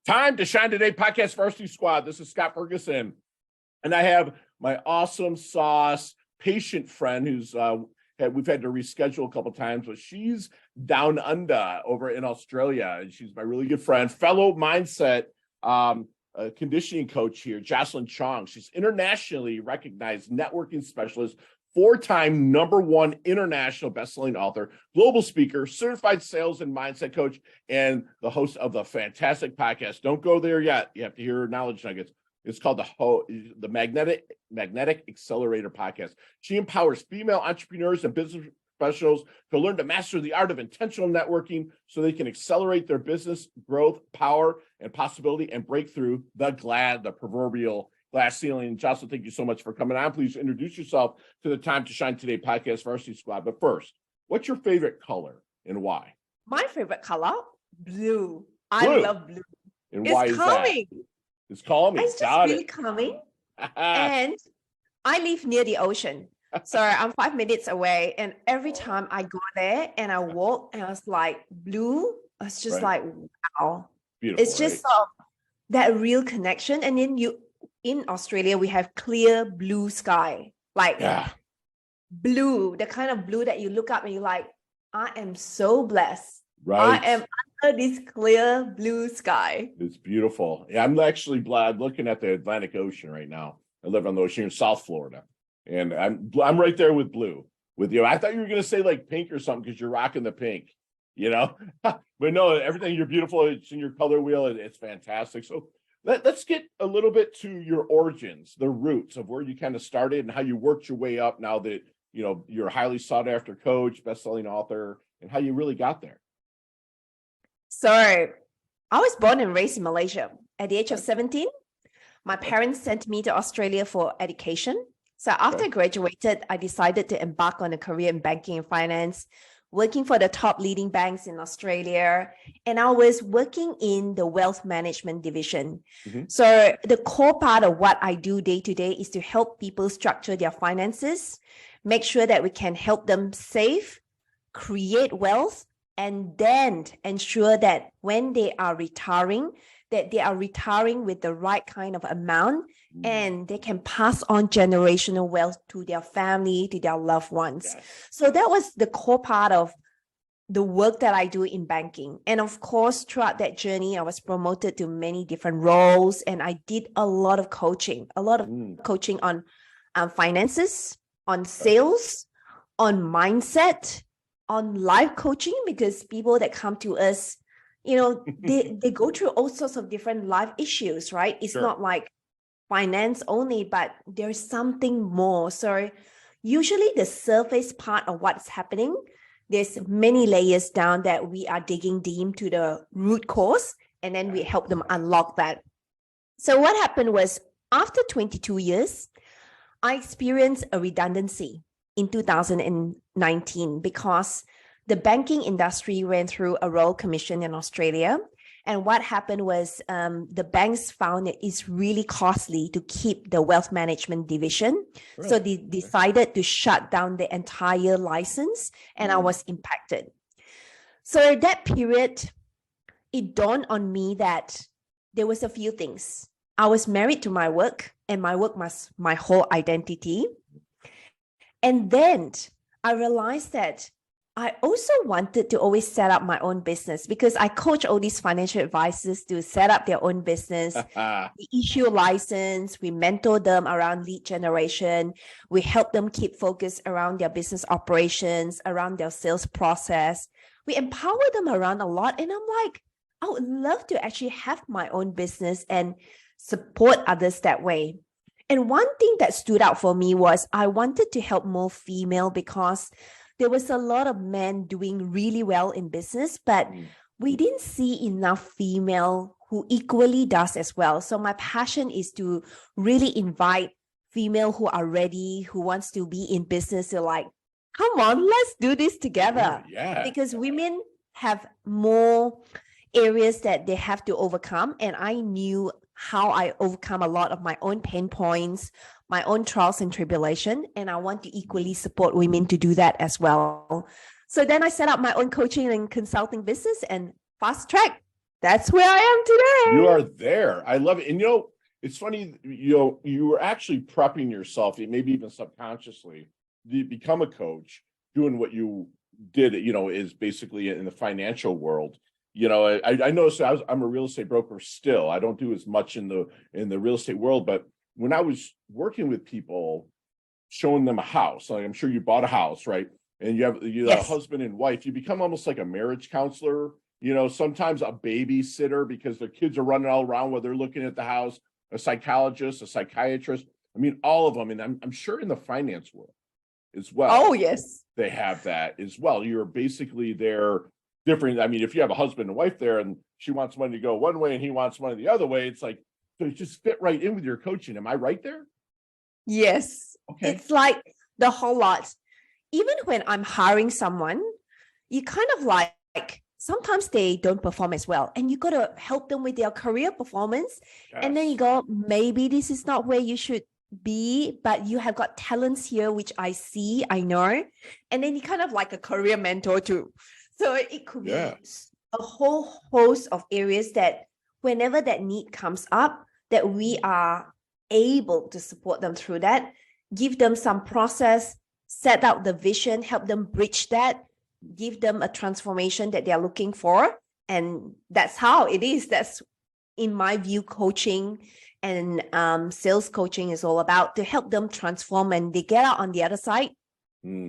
Time to Shine Today podcast Varsity Squad. This is Scott Ferguson, and I have my awesome sauce patient friend who's we've had to reschedule a couple times, but she's down under over in Australia, and she's my really good friend, fellow mindset conditioning coach here, Jocelyn Chong. She's internationally recognized networking specialist, four-time #1 international best-selling author, global speaker, certified sales and mindset coach, and the host of the fantastic podcast. Don't go there yet. You have to hear her knowledge nuggets. It's called the Magnetic Accelerator Podcast. She empowers female entrepreneurs and business professionals to learn to master the art of intentional networking so they can accelerate their business growth, power, and possibility, and break through the proverbial glass ceiling. Jocelyn, thank you so much for coming on. Please introduce yourself to the Time to Shine Today podcast Varsity Squad. But first, what's your favorite color and why? My favorite color, blue. I love blue. And why is calming. That? It's calming. It's just really calming. And I live near the ocean. So I'm 5 minutes away. And every time I go there and I walk, and I was like, blue, it's just like, wow. Beautiful, it's just that real connection. And then in Australia, we have clear blue sky, blue, the kind of blue that you look up and you're like, I am so blessed. Right. I am under this clear blue sky. It's beautiful. Yeah, I'm actually looking at the Atlantic Ocean right now. I live on the ocean in South Florida, and I'm right there with blue with you. I thought you were going to say like pink or something because you're rocking the pink, but no, everything, you're beautiful. It's in your color wheel. It's fantastic. So let's get a little bit to your origins, the roots of where you kind of started and how you worked your way up now that, you're a highly sought after coach, best-selling author, and how you really got there. So I was born and raised in Malaysia. At the age of 17, my parents sent me to Australia for education. So after I graduated, I decided to embark on a career in banking and finance, working for the top leading banks in Australia. And I was working in the wealth management division. Mm-hmm. So the core part of what I do day to day is to help people structure their finances, make sure that we can help them save, create wealth, and then ensure that when they are retiring, that they are retiring with the right kind of amount and they can pass on generational wealth to their family, to their loved ones. Yes. So that was the core part of the work that I do in banking. And of course, throughout that journey, I was promoted to many different roles, and I did a lot of coaching on finances, on sales, on mindset, on life coaching, because people that come to us, they go through all sorts of different life issues, right? It's not like finance only, but there's something more. So usually the surface part of what's happening, there's many layers down that we are digging deep to the root cause, and then we help them unlock that. So what happened was, after 22 years, I experienced a redundancy in 2019 because the banking industry went through a royal commission in Australia. And what happened was the banks found it is really costly to keep the wealth management division. Right. So they decided to shut down the entire license, and I was impacted. So at that period, it dawned on me that there was a few things. I was married to my work, and my work was my whole identity. And then I realized that I also wanted to always set up my own business, because I coach all these financial advisors to set up their own business. We issue a license, we mentor them around lead generation, we help them keep focused around their business operations, around their sales process. We empower them around a lot. And I'm like, I would love to actually have my own business and support others that way. And one thing that stood out for me was I wanted to help more female, because there was a lot of men doing really well in business, but we didn't see enough female who equally does as well. So my passion is to really invite female who are ready, who wants to be in business. They're like, come on, let's do this together. Yeah. Because women have more areas that they have to overcome. And I knew how I overcome a lot of my own pain points, my own trials and tribulation, and I want to equally support women to do that as well. So then I set up my own coaching and consulting business, and fast track, That's where I am today. You are there. I love it. And it's funny, you were actually prepping yourself, maybe even subconsciously, to become a coach, doing what you did, is basically in the financial world. I noticed I'm a real estate broker still. I don't do as much in the real estate world, but when I was working with people, showing them a house, like I'm sure you bought a house, right? And you have Yes. a husband and wife, you become almost like a marriage counselor, sometimes a babysitter because their kids are running all around while they're looking at the house, a psychologist, a psychiatrist. I mean, all of them. And I'm sure in the finance world as well. Oh, yes. They have that as well. You're basically there different. I mean, if you have a husband and wife there and she wants money to go one way and he wants money the other way, it's like, so it just fit right in with your coaching. Am I right there? Yes. Okay. It's like the whole lot. Even when I'm hiring someone, you kind of like sometimes they don't perform as well. And you got to help them with their career performance. Yes. And then you go, maybe this is not where you should be, but you have got talents here, which I see, I know. And then you kind of like a career mentor too. So it could be a whole host of areas that whenever that need comes up, that we are able to support them through that, give them some process, set out the vision, help them bridge that, give them a transformation that they're looking for. And that's how it is. That's, in my view, coaching and sales coaching is all about, to help them transform and they get out on the other side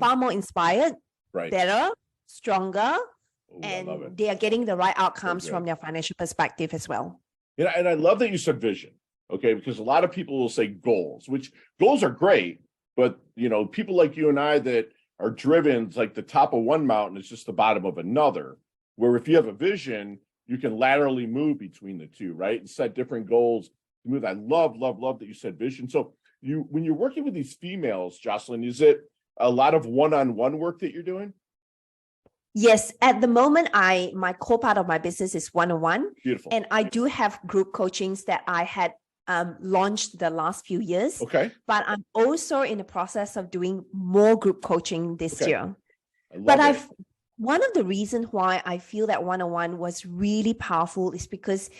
far more inspired, better, stronger, and they are getting the right outcomes from their financial perspective as well. Yeah, and I love that you said vision, okay? Because a lot of people will say goals, which goals are great, but people like you and I that are driven, it's like the top of one mountain is just the bottom of another, where if you have a vision, you can laterally move between the two, right? And set different goals to move. I love that you said vision. So when you're working with these females, Jocelyn, is it a lot of one-on-one work that you're doing? Yes, at the moment, my core part of my business is one-on-one. Beautiful. And I do have group coachings that I had launched the last few years. Okay. But I'm also in the process of doing more group coaching this year. But one of the reasons why I feel that one-on-one was really powerful is because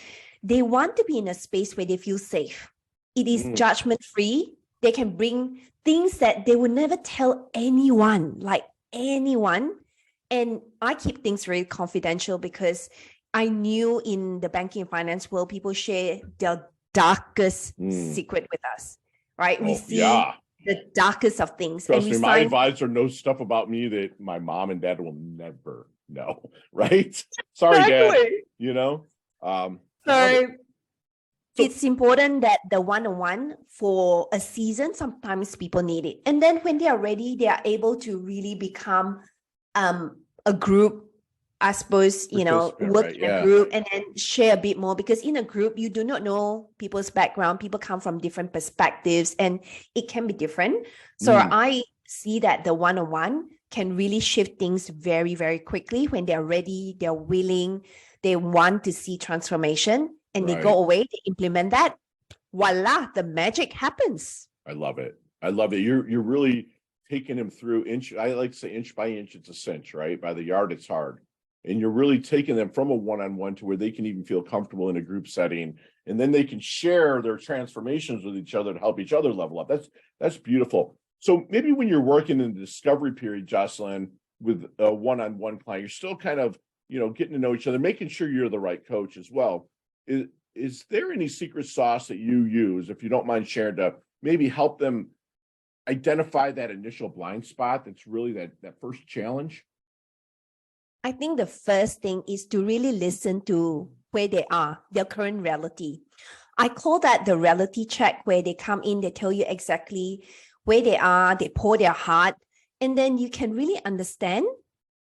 they want to be in a space where they feel safe. It is judgment-free. They can bring things that they would never tell anyone, like anyone. And I keep things very confidential because I knew in the banking and finance world, people share their darkest secret with us, right? We see the darkest of things. Trust me, my advisor knows stuff about me that my mom and dad will never know, right? Sorry, exactly. Dad, So it's important that the one-on-one for a season, sometimes people need it. And then when they are ready, they are able to really become a group, I suppose, work in a group and then share a bit more, because in a group, you do not know people's background. People come from different perspectives and it can be different. So I see that the one-on-one can really shift things very, very quickly when they're ready, they're willing, they want to see transformation and they go away, they implement that. Voila, the magic happens. I love it. You're really taking them through I like to say inch by inch, it's a cinch, right? By the yard, it's hard. And you're really taking them from a one-on-one to where they can even feel comfortable in a group setting. And then they can share their transformations with each other to help each other level up. That's beautiful. So maybe when you're working in the discovery period, Jocelyn, with a one-on-one client, you're still kind of, getting to know each other, making sure you're the right coach as well. Is there any secret sauce that you use, if you don't mind sharing, to maybe help them identify that initial blind spot that's really that first challenge? I think the first thing is to really listen to where they are, their current reality. I call that the reality check, where they come in, they tell you exactly where they are, they pour their heart, and then you can really understand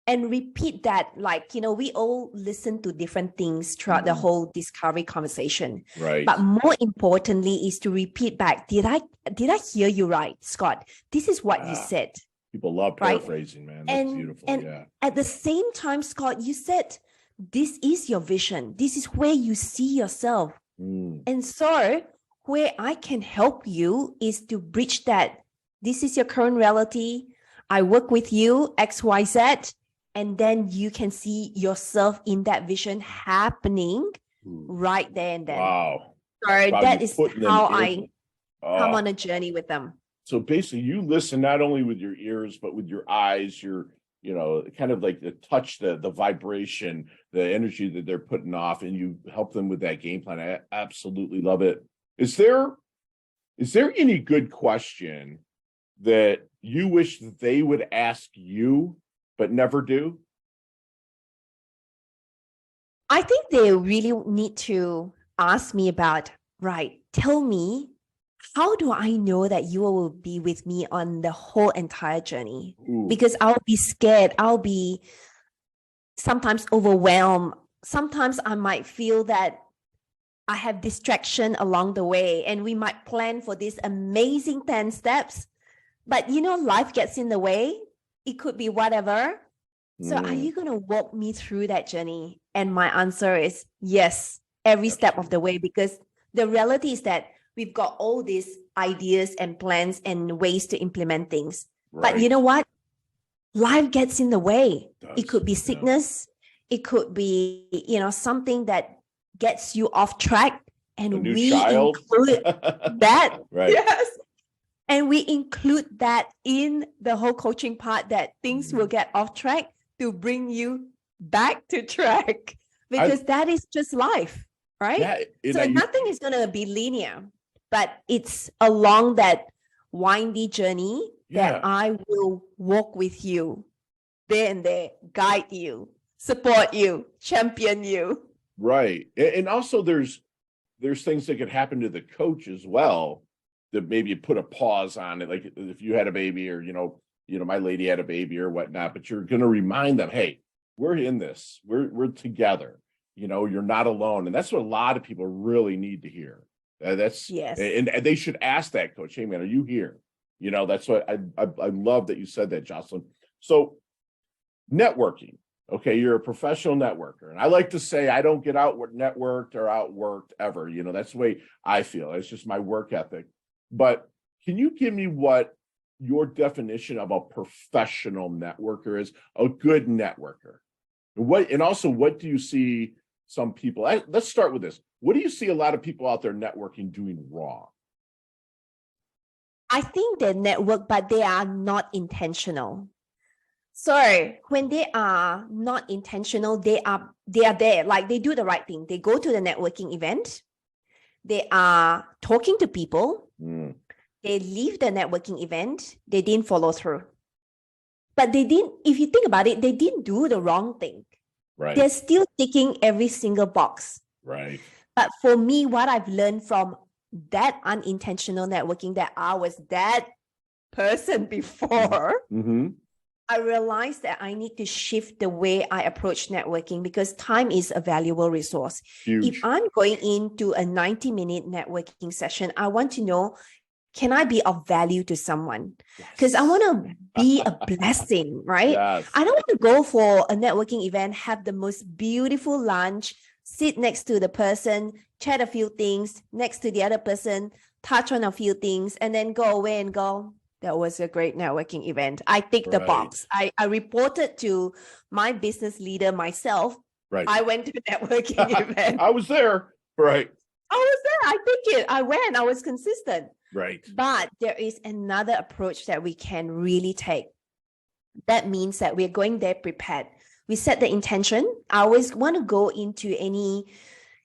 and repeat that. Like, we all listen to different things throughout the whole discovery conversation. Right. But more importantly is to repeat back. Did I hear you right, Scott? This is what you said. People love paraphrasing, man. That's beautiful. And at the same time, Scott, you said, this is your vision. This is where you see yourself. And so where I can help you is to bridge that. This is your current reality. I work with you, X, Y, Z. And then you can see yourself in that vision happening right there and then. Wow. So that you're is putting them how in. I come Oh. on a journey with them. So basically you listen not only with your ears, but with your eyes, your, kind of like the touch, the vibration, the energy that they're putting off, and you help them with that game plan. I absolutely love it. Is there any good question that you wish that they would ask you, but never do? I think they really need to ask me about, right, tell me, how do I know that you will be with me on the whole entire journey? Ooh. Because I'll be scared. I'll be sometimes overwhelmed. Sometimes I might feel that I have distraction along the way, and we might plan for these amazing 10 steps, but life gets in the way. It could be whatever. So are you going to walk me through that journey? And my answer is yes, every step of the way, because the reality is that we've got all these ideas and plans and ways to implement things. Right. But you know what? Life gets in the way. It could be sickness. It could be, something that gets you off track. And we include that. Right. Yes. And we include that in the whole coaching part, that things will get off track to bring you back to track, because that is just life, right? Yeah, so nothing is going to be linear, but it's along that windy journey that I will walk with you there and there, guide you, support you, champion you. Right. And also there's things that could happen to the coach as well, that maybe put a pause on it. Like if you had a baby, or, my lady had a baby or whatnot, but you're going to remind them, hey, we're in this, we're together, you're not alone. And that's what a lot of people really need to hear. That's yes. And they should ask that coach, hey man, are you here? That's what I love that you said that, Jocelyn. So networking. Okay, you're a professional networker. And I like to say I don't get networked or outworked ever. That's the way I feel. It's just my work ethic. But can you give me what your definition of a professional networker is, a good networker? And also, what do you see some people, let's start with this. What do you see a lot of people out there networking doing wrong? I think they network, but they are not intentional. So when they are not intentional, they are there, like they do the right thing. They go to the networking event. They are talking to people. They leave the networking event. They didn't follow through. But they didn't, if you think about it, they didn't do the wrong thing. Right. They're still ticking every single box. Right. But for me, what I've learned from that unintentional networking, that I was that person before, I realized that I need to shift the way I approach networking, because time is a valuable resource. Huge. If I'm going into a 90-minute networking session, I want to know, can I be of value to someone? Because I want to be a blessing, right? Yes. I don't want to go for a networking event, have the most beautiful lunch, sit next to the person, chat a few things, next to the other person, touch on a few things, and then go away and go, that was a great networking event. I ticked the box. I reported to my business leader myself. Right. I went to the networking event. I was there. Right. I was there. I picked it. I went. I was consistent. Right. But there is another approach that we can really take. That means that we're going there prepared. We set the intention. I always want to go into any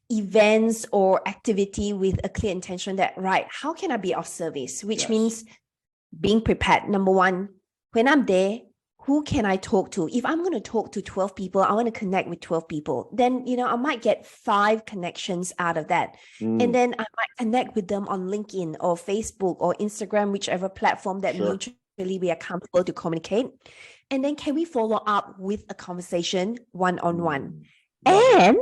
events or activity with a clear intention that, right, how can I be of service? Which means being prepared. Number one, when I'm there, who can I talk to? If I'm going to talk to 12 people, I want to connect with 12 people. Then, I might get 5 connections out of that. And then I might connect with them on LinkedIn or Facebook or Instagram, whichever platform that mutually we are comfortable to communicate. And then can we follow up with a conversation one-on-one? And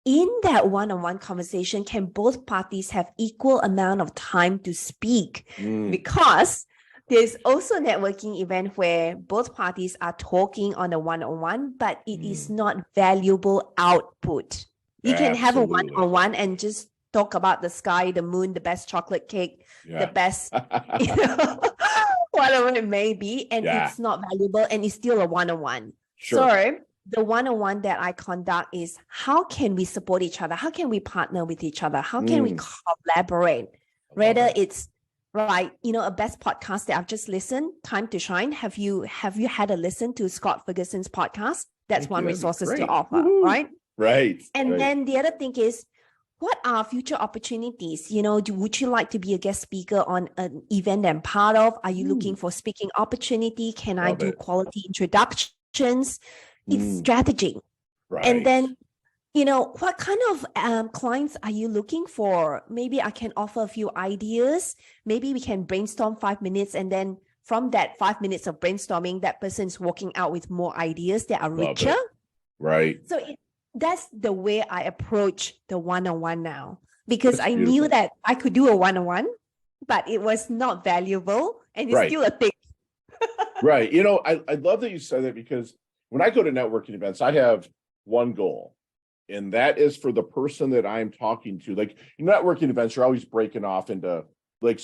in that one-on-one conversation, can both parties have equal amount of time to speak? Because there's also a networking event where both parties are talking on a one-on-one, but it is not valuable output. You can have a one-on-one and just talk about the sky, the moon, the best chocolate cake, the best, whatever it may be, and it's not valuable, and it's still a one-on-one. So the one-on-one that I conduct is how can we support each other? How can we partner with each other? How can we collaborate? Whether it's right, a best podcast that I've just listened, Time to Shine. Have you had a listen to Scott Ferguson's podcast? That's one resources to offer, right? Right. And then the other thing is, what are future opportunities? Would you like to be a guest speaker on an event that I'm part of? Are you looking for speaking opportunity? Can I do quality introductions? It's strategy. Right. And then, what kind of clients are you looking for? Maybe I can offer a few ideas. Maybe we can brainstorm 5 minutes. And then from that 5 minutes of brainstorming, that person's walking out with more ideas that are richer. Right. So that's the way I approach the one-on-one now, because I knew that I could do a one-on-one, but it was not valuable and it's still a thing. Right. I love that you said that, because when I go to networking events, I have one goal, and that is for the person that I'm talking to. Like, networking events, you're always breaking off into like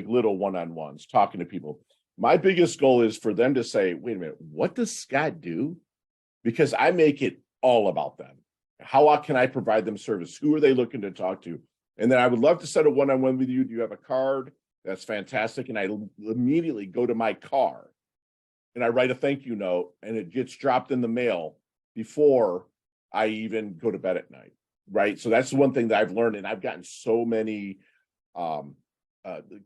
little one-on-ones, talking to people. My biggest goal is for them to say, wait a minute, what does Scott do? Because I make it all about them. How can I provide them service? Who are they looking to talk to? And then I would love to set a one-on-one with you. Do you have a card? That's fantastic. And I immediately go to my car and I write a thank you note, and it gets dropped in the mail before I even go to bed at night. Right. So that's the one thing that I've learned. And I've gotten so many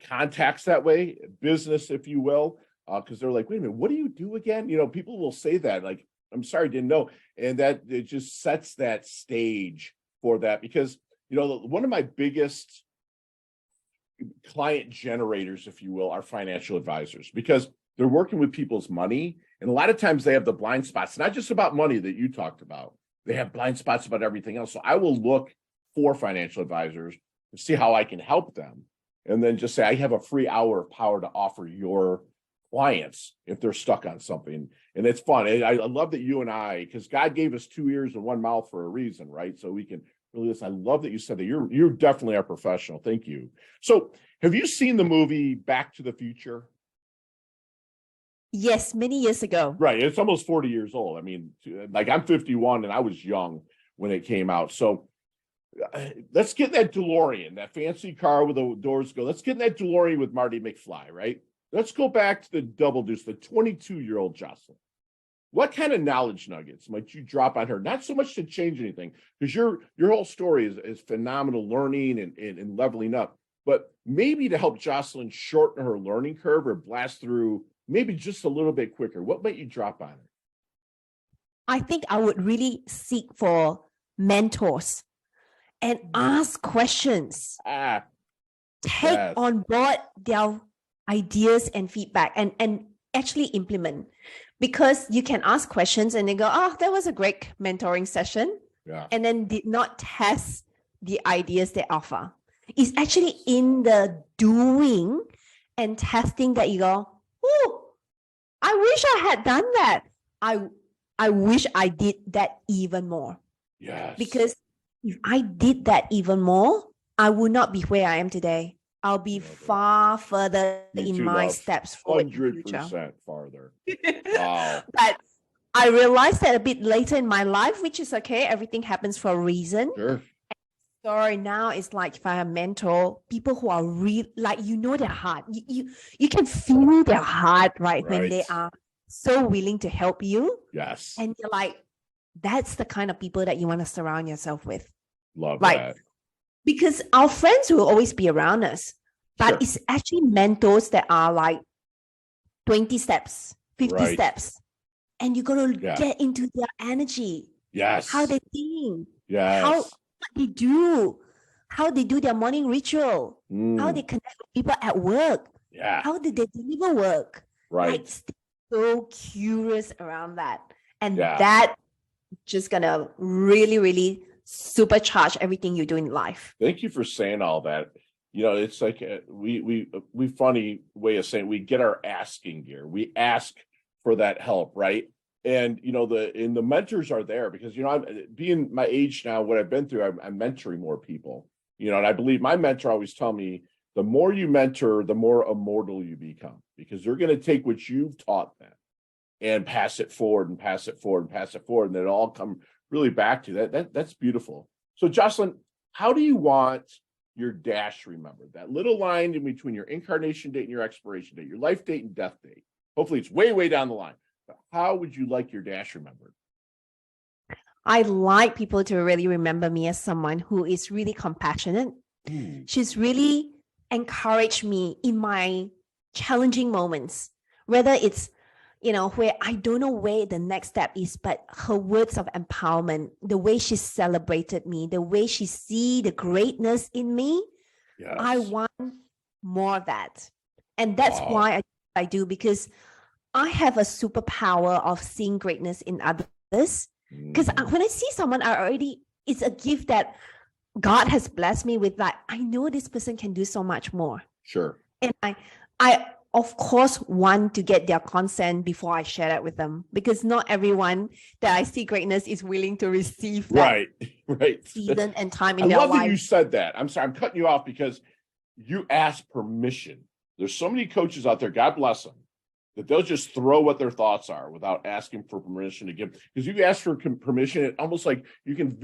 contacts that way, business, if you will, because they're like, wait a minute, what do you do again? People will say that, like, I'm sorry, didn't know. And that it just sets that stage for that, because, one of my biggest client generators, if you will, are financial advisors, because they're working with people's money. And a lot of times they have the blind spots, not just about money that you talked about. They have blind spots about everything else. So I will look for financial advisors to see how I can help them. And then just say, I have a free hour of power to offer your clients if they're stuck on something. And it's fun. And I love that you and I, because God gave us 2 ears and 1 mouth for a reason, right? So we can really listen. I love that you said that. You're definitely a professional. Thank you. So have you seen the movie Back to the Future? Yes, many years ago. Right. It's almost 40 years old. I mean, like, I'm 51 and I was young when it came out. So let's get that DeLorean, that fancy car with the doors go. Let's get in that DeLorean with Marty McFly, right? Let's go back to the Double Deuce, the 22-year-old Jocelyn. What kind of knowledge nuggets might you drop on her? Not so much to change anything, because your whole story is phenomenal, learning and leveling up, but maybe to help Jocelyn shorten her learning curve or blast through maybe just a little bit quicker. What might you drop on her? I think I would really seek for mentors and ask questions. Take on board their ideas and feedback and actually implement, because you can ask questions and they go, oh, that was a great mentoring session. Yeah. And then did not test the ideas they offer. It's actually in the doing and testing that you go, oh, I wish I had done that. I wish I did that even more. Yes. Because if I did that even more, I would not be where I am today. I'll be far further in my steps forward. 100% farther. Wow. But I realized that a bit later in my life, which is okay. Everything happens for a reason. Sure. So now it's like, if I have a mentor, people who are real, like, their heart. You can feel their heart, right? When they are so willing to help you. Yes. And you're like, that's the kind of people that you want to surround yourself with. Love that. Because our friends will always be around us, but it's actually mentors that are like 20 steps, 50 steps. And you got to get into their energy. Yes. How they think. Yes. What they do. How they do their morning ritual. How they connect with people at work. Yeah. How did they deliver work? Right. Like, so curious around that. And that just gonna really, really supercharge everything you do in life. Thank you for saying all that. It's like we funny way of saying we get our asking gear. We ask for that help, right? And the mentors are there because I'm being my age now, what I've been through, I'm mentoring more people. And I believe my mentor always tell me, the more you mentor, the more immortal you become, because they're going to take what you've taught them and pass it forward and pass it forward and pass it forward. And then it all come really back to that. That's beautiful. So Jocelyn, how do you want your dash remembered? That little line in between your incarnation date and your expiration date, your life date and death date. Hopefully it's way, way down the line. But how would you like your dash remembered? I like people to really remember me as someone who is really compassionate. She's really encouraged me in my challenging moments, whether it's, where I don't know where the next step is, but her words of empowerment, the way she celebrated me, the way she see the greatness in me. Yes. I want more of that. And that's why I do, because I have a superpower of seeing greatness in others. Because when I see someone, it's a gift that God has blessed me with. Like, I know this person can do so much more. Sure. And I of course want to get their consent before I share that with them, because not everyone that I see greatness is willing to receive that right season and time in their life. I love life. that you said that. I'm sorry, I'm cutting you off because you asked permission. There's so many coaches out there, God bless them, that they'll just throw what their thoughts are without asking for permission to give. Because you ask for permission, it almost like you can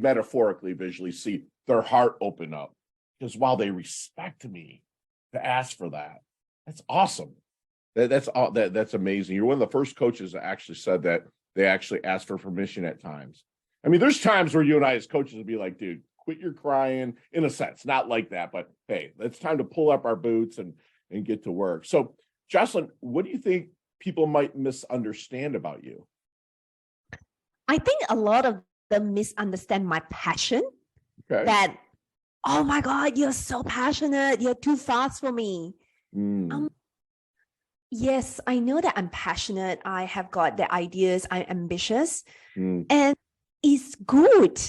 metaphorically visually see their heart open up. Because while they respect me to ask for that, that's awesome. That's amazing. You're one of the first coaches that actually said that they actually ask for permission at times. I mean, there's times where you and I as coaches would be like, dude, quit your crying, in a sense, not like that, but hey, it's time to pull up our boots and get to work. So Jocelyn, what do you think people might misunderstand about you? I think a lot of them misunderstand my passion. Okay. That, oh my God, you're so passionate. You're too fast for me. Yes, I know that I'm passionate. I have got the ideas. I'm ambitious. And it's good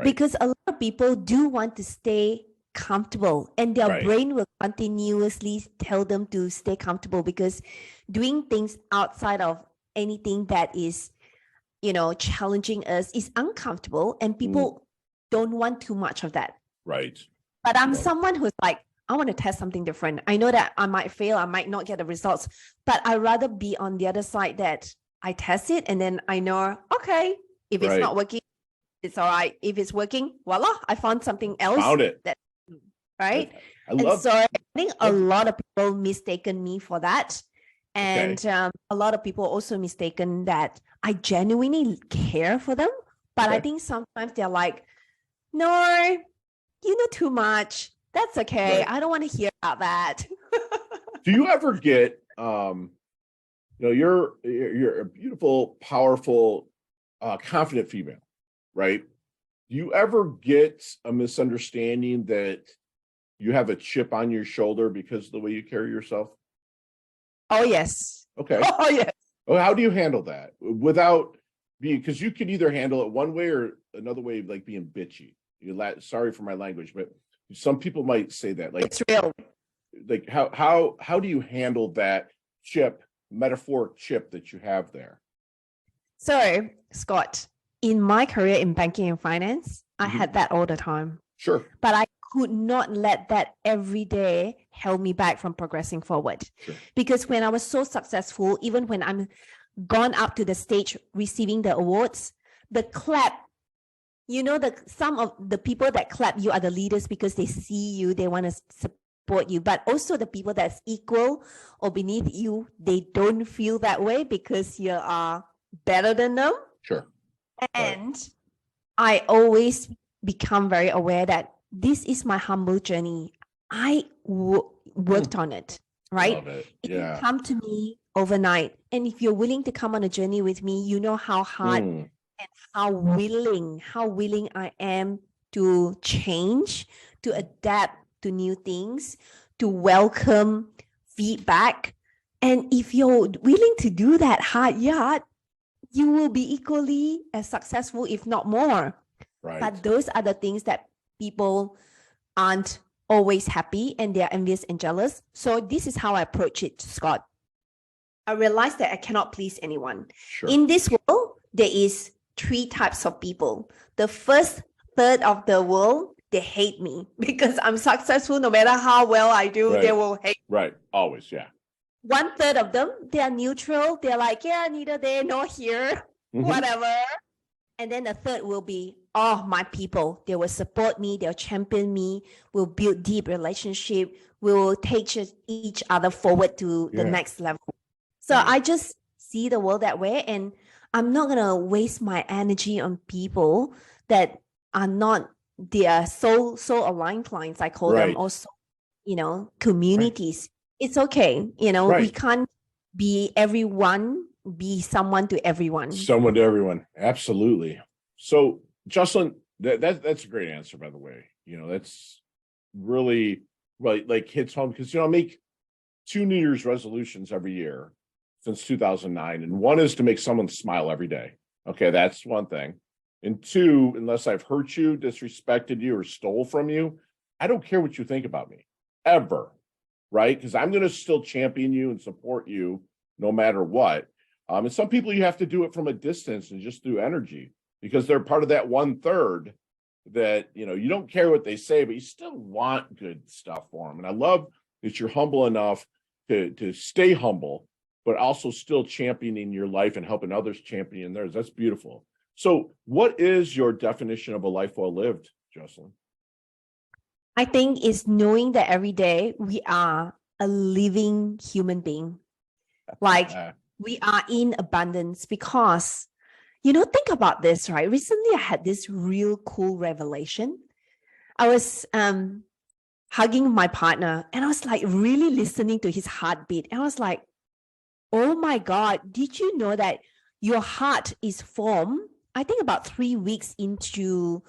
because a lot of people do want to stay comfortable, and their brain will continuously tell them to stay comfortable, because doing things outside of anything that is, challenging us is uncomfortable, and people don't want too much of that. Right. But I'm someone who's like, I want to test something different. I know that I might fail, I might not get the results, but I'd rather be on the other side, that I test it and then I know, okay, if it's not working, it's all right. If it's working, voila, I found something else. Found it. Right. I think a lot of people mistaken me for that. And a lot of people also mistaken that I genuinely care for them. But I think sometimes they're like, no, you know too much. That's okay. I don't want to hear about that. Do you ever get, you're a beautiful, powerful, confident female, right? Do you ever get a misunderstanding that you have a chip on your shoulder because of the way you carry yourself? Oh, yes. Okay. Oh, yes. Oh, how do you handle that without being, because you could either handle it one way or another way, like being bitchy. Sorry for my language, but some people might say that. Like, it's real. Like how do you handle that metaphoric chip that you have there? So, Scott, in my career in banking and finance, I had that all the time. Sure. But I could not let that every day hold me back from progressing forward. Sure. Because when I was so successful, even when I'm gone up to the stage receiving the awards, the clap, some of the people that clap you are the leaders because they see you, they want to support you. But also the people that's equal or beneath you, they don't feel that way because you are better than them. Sure. And I always become very aware that this is my humble journey. I worked on it, right? Love it. It didn't come to me overnight. And if you're willing to come on a journey with me, you know how hard and how willing I am to change, to adapt to new things, to welcome feedback. And if you're willing to do that hard yard, you will be equally as successful, if not more. Right. But those are the things that people aren't always happy, and they're envious and jealous. So this is how I approach it, Scott. I realized that I cannot please anyone. Sure. In this world, there is 3 types of people. The first third of the world, they hate me because I'm successful. No matter how well I do, they will hate. Right. Always. Yeah. 1/3 of them, they are neutral. They're like, yeah, neither there nor here, whatever. And then the third will be, oh, my people. They will support me. They'll champion me. We'll build deep relationship. We'll take each other forward to the next level. So I just see the world that way. And I'm not going to waste my energy on people that are not, they are so aligned clients. I call them also, communities. It's okay. We can't be everyone, be someone to everyone. Someone to everyone. Absolutely. So Jocelyn, that's a great answer, by the way. That's really like hits home because, I make 2 New Year's resolutions every year since 2009. And one is to make someone smile every day. Okay. That's one thing. And 2, unless I've hurt you, disrespected you, or stole from you, I don't care what you think about me ever. Right. Because I'm going to still champion you and support you no matter what. And some people, you have to do it from a distance and just through energy because they're part of that 1/3 that, you don't care what they say, but you still want good stuff for them. And I love that you're humble enough to stay humble, but also still championing your life and helping others champion theirs. That's beautiful. So what is your definition of a life well lived, Jocelyn? I think it's knowing that every day we are a living human being. Like we are in abundance because, think about this, right? Recently, I had this real cool revelation. I was hugging my partner and I was like really listening to his heartbeat. And I was like, oh my God, did you know that your heart is formed, I think about 3 weeks into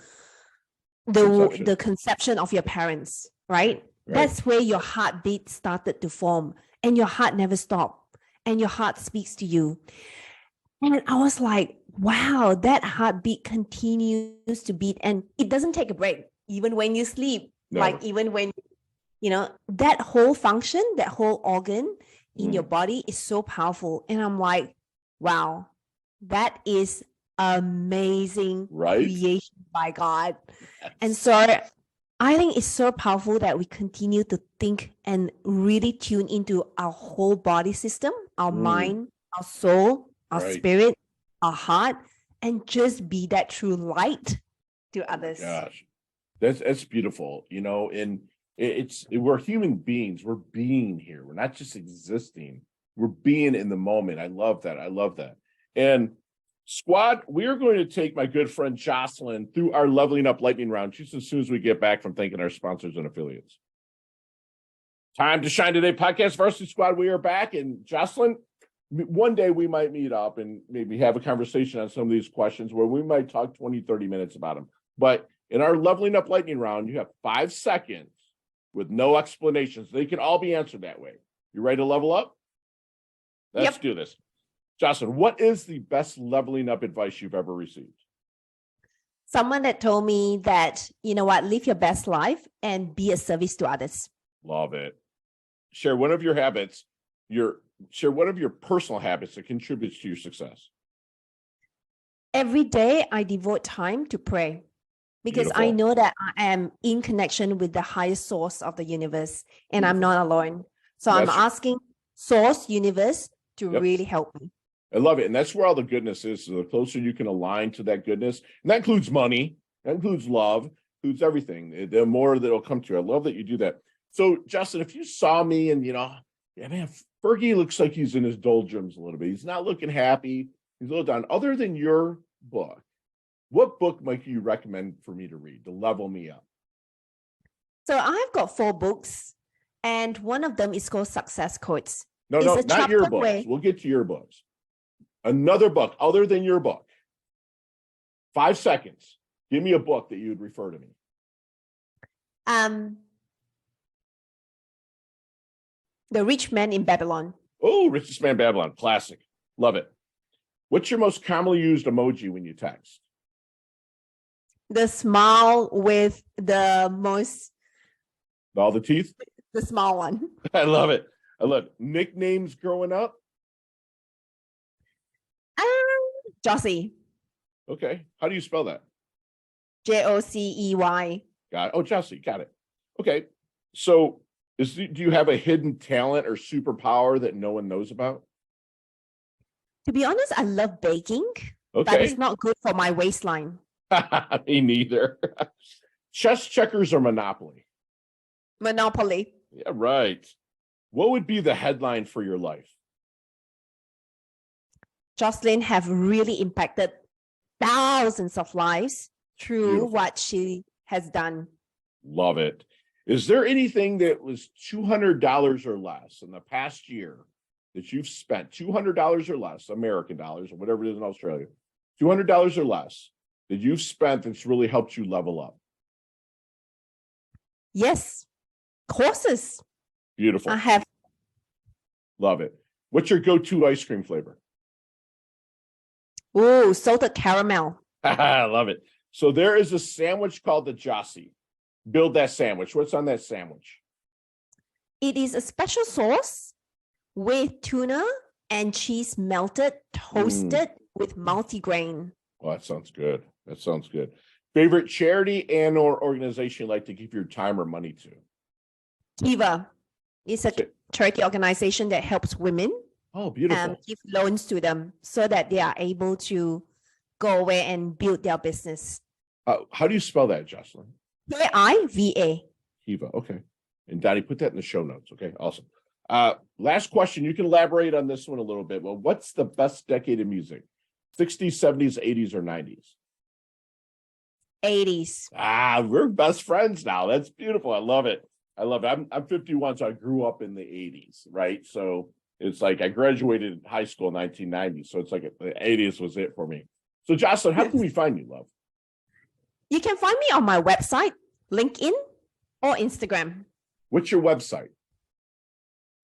the conception of your parents, right? That's where your heartbeat started to form and your heart never stopped and your heart speaks to you. And I was like, wow, that heartbeat continues to beat and it doesn't take a break, even when you sleep. No. Like even when, that whole function, that whole organ in your body is so powerful. And I'm like, wow, that is amazing creation by God. And so I think it's so powerful that we continue to think and really tune into our whole body system, our mind, our soul, our spirit, our heart, and just be that true light to others. Gosh, that's beautiful. And we're human beings. We're being here. We're not just existing. We're being in the moment. I love that. And squad, we are going to take my good friend Jocelyn through our leveling up lightning round just as soon as we get back from thanking our sponsors and affiliates. Time to Shine Today podcast Varsity Squad. We are back. And Jocelyn, one day we might meet up and maybe have a conversation on some of these questions where we might talk 20, 30 minutes about them. But in our leveling up lightning round, you have 5 seconds with no explanations. They can all be answered that way. You ready to level up? Let's do this. Jocelyn, what is the best leveling up advice you've ever received? Someone that told me that, live your best life and be a service to others. Love it. Share one of your habits, share one of your personal habits that contributes to your success. Every day I devote time to pray because I know that I am in connection with the highest source of the universe and I'm not alone. So I'm asking source, universe to really help me. I love it. And that's where all the goodness is. So the closer you can align to that goodness, and that includes money, that includes love, includes everything, the more that it'll come to you. I love that you do that. So, Justin, if you saw me and, Fergie looks like he's in his doldrums a little bit. He's not looking happy. He's a little down. Other than your book, what book might you recommend for me to read to level me up? So I've got 4 books, and one of them is called Success Codes. No, not your books. We'll get to your books. Another book other than your book. 5 seconds. Give me a book that you would refer to me. The Rich Man in Babylon. Oh, Richest Man in Babylon. Classic. Love it. What's your most commonly used emoji when you text? The smile with the most... All the teeth? The small one. I love it. Nicknames growing up? Josie. Okay. How do you spell that? Jocey. Got it. Oh, Josie. Got it. Okay. So Do you have a hidden talent or superpower that no one knows about? To be honest, I love baking, but it's Okay. not good for my waistline. Me neither. Chess, checkers, or Monopoly? Monopoly. Yeah, right. What would be the headline for your life? Jocelyn have really impacted thousands of lives through Beautiful. what she has done. Love it. Is there anything that was $200 or less in the past year that you've spent, $200 or less, American dollars or whatever it is in Australia, $200 or less that you've spent that's really helped you level up? Yes, courses. Beautiful. I have. Love it. What's your go-to ice cream flavor? Oh, salted caramel. I love it. So there is a sandwich called the Jossie. Build that sandwich. What's on that sandwich? It is a special sauce with tuna and cheese melted, toasted with multigrain. Oh, that sounds good. That sounds good. Favorite charity and or organization you like to give your time or money to? Kiva is a charity organization that helps women Oh, beautiful. give loans to them so that they are able to go away and build their business. How do you spell that, Jocelyn? Kiva. Kiva. Okay. And Donnie, put that in the show notes. Okay. Awesome. Last question. You can elaborate on this one a little bit. Well, what's the best decade of music? 60s, 70s, 80s, or 90s? 80s. We're best friends now. That's beautiful. I love it. I love it. I'm 51, so I grew up in the 80s, right? So it's like I graduated high school in 1990. So it's like the 80s was it for me. So Jocelyn, how can we find you, love? You can find me on my website, LinkedIn, or Instagram. What's your website?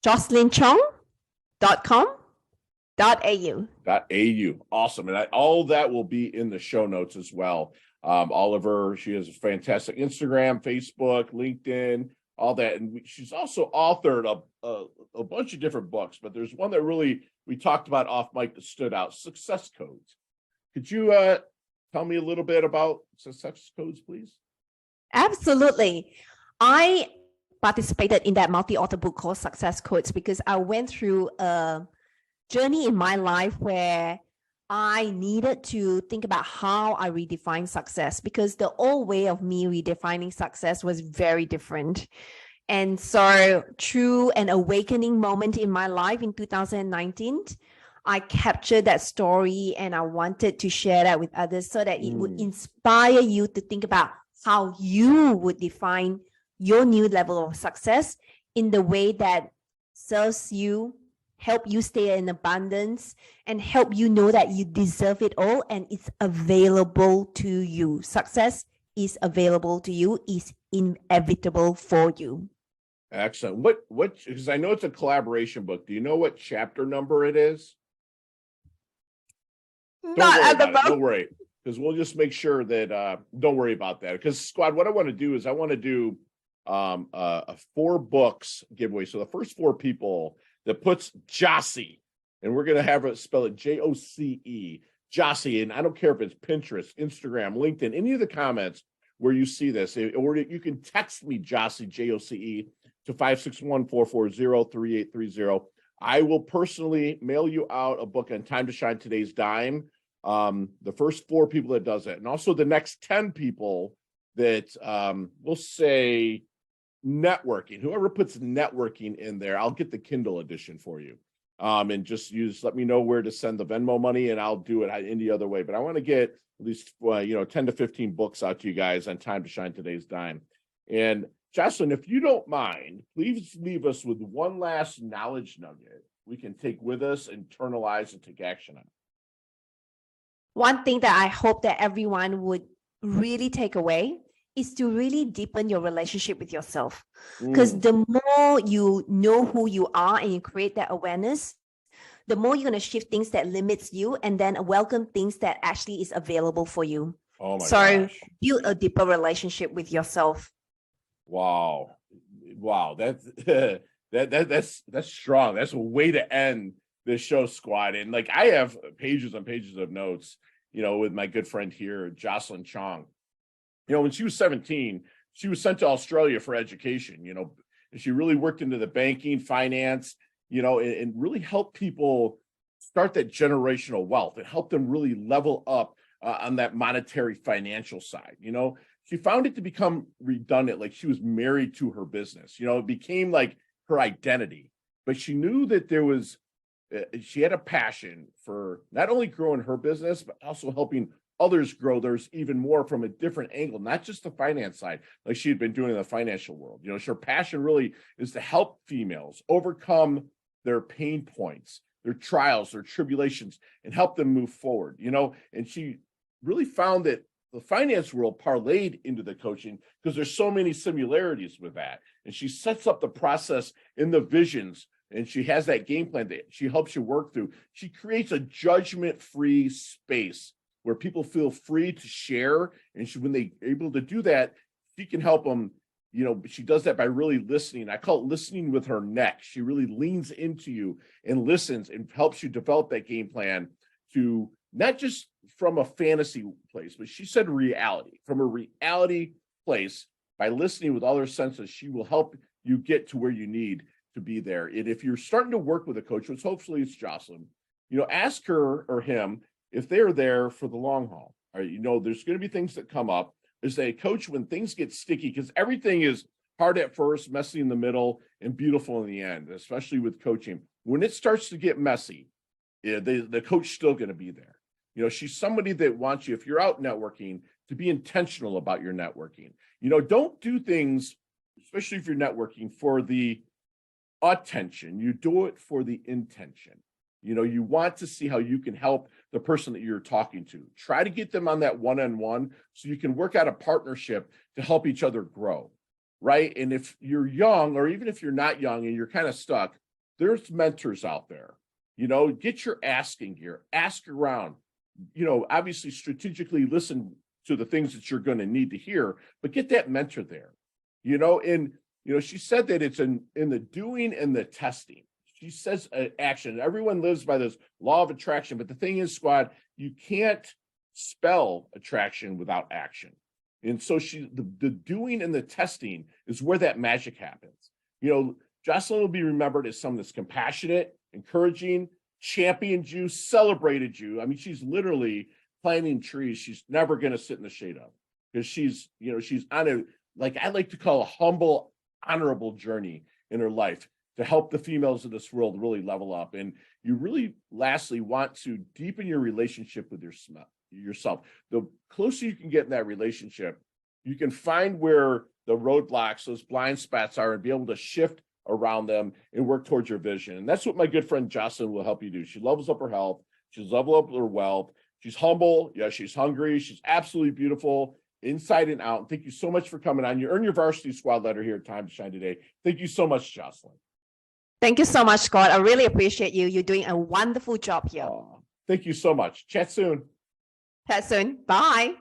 jocelynchong.com.au. .au. Awesome. And all that will be in the show notes as well. Oliver, she has a fantastic Instagram, Facebook, LinkedIn, all that. And she's also authored a bunch of different books, but there's one that really we talked about off mic that stood out, Success Codes. Could you tell me a little bit about Success Codes, please? Absolutely. I participated in that multi-author book called Success Codes because I went through a journey in my life where I needed to think about how I redefine success, because the old way of me redefining success was very different. And so through an awakening moment in my life in 2019, I captured that story and I wanted to share that with others so that it would inspire you to think about how you would define your new level of success in the way that serves you, help you stay in abundance, and help you know that you deserve it all and it's available to you. Success is available to you, is inevitable for you. Excellent. What, because I know it's a collaboration book. Do you know what chapter number it is? Not at the moment. Don't worry, because we'll just make sure that don't worry about that. Because squad, what I want to do is I want to do a 4 books giveaway. So the first 4 people that puts Jossie, and we're gonna have it spell it Joce, Jossie, and I don't care if it's Pinterest, Instagram, LinkedIn, any of the comments where you see this, or you can text me Jossie, Joce, to 561-440-3830. I will personally mail you out a book on Time to Shine Today's Dime. The first 4 people that does it, and also the next 10 people that we'll say networking. Whoever puts networking in there, I'll get the Kindle edition for you. And just let me know where to send the Venmo money, and I'll do it any other way. But I want to get at least 10 to 15 books out to you guys on Time to Shine Today's Dime. And Jocelyn, if you don't mind, please leave us with one last knowledge nugget we can take with us, internalize, and take action on. One thing that I hope that everyone would really take away is to really deepen your relationship with yourself. Because the more you know who you are and you create that awareness, the more you're going to shift things that limits you and then welcome things that actually is available for you. Oh my gosh. Build a deeper relationship with yourself. Wow. That's strong. That's a way to end this show, squad. And like I have pages and pages of notes, with my good friend here, Jocelyn Chong. When she was 17, she was sent to Australia for education, And she really worked into the banking, finance, and really helped people start that generational wealth and help them really level up on that monetary financial side. She found it to become redundant, like she was married to her business. It became like her identity, but she knew that she had a passion for not only growing her business, but also helping others grow theirs even more from a different angle, not just the finance side, like she had been doing in the financial world. Her passion really is to help females overcome their pain points, their trials, their tribulations, and help them move forward, and she really found that the finance world parlayed into the coaching because there's so many similarities with that. And she sets up the process in the visions, and she has that game plan that she helps you work through. She creates a judgment-free space where people feel free to share. And when they're able to do that, she can help them. She does that by really listening. I call it listening with her neck. She really leans into you and listens and helps you develop that game plan to not just from a fantasy place, but she said reality, from a reality place. By listening with all her senses, she will help you get to where you need to be there. And if you're starting to work with a coach, which hopefully it's Jocelyn, ask her or him if they're there for the long haul. There's going to be things that come up. Is a coach when things get sticky, because everything is hard at first, messy in the middle, and beautiful in the end, especially with coaching. When it starts to get messy, the coach still going to be there. She's somebody that wants you, if you're out networking, to be intentional about your networking. Don't do things, especially if you're networking, for the attention. You do it for the intention. You want to see how you can help the person that you're talking to. Try to get them on that one-on-one so you can work out a partnership to help each other grow, right? And if you're young, or even if you're not young and you're kind of stuck, there's mentors out there. Get your asking gear, ask around. Obviously strategically listen to the things that you're going to need to hear, but get that mentor there. She said that it's in the doing and the testing. She says action. Everyone lives by this law of attraction, but the thing is, squad, you can't spell attraction without action. And so the doing and the testing is where that magic happens. Jocelyn will be remembered as someone that's compassionate, encouraging, championed you, celebrated you. I mean, she's literally planting trees she's never going to sit in the shade of, because she's on a, like I like to call, a humble, honorable journey in her life to help the females of this world really level up. And you really, lastly, want to deepen your relationship with yourself. The closer you can get in that relationship, you can find where the roadblocks, those blind spots are, and be able to shift around them and work towards your vision. And that's what my good friend Jocelyn will help you do. She levels up her health. She's level up her wealth. She's humble. Yeah, she's hungry. She's absolutely beautiful inside and out. And thank you so much for coming on. You earned your varsity squad letter here at Time to Shine today. Thank you so much, Jocelyn. Thank you so much, Scott. I really appreciate you. You're doing a wonderful job here. Thank you so much. Chat soon. Chat soon. Bye.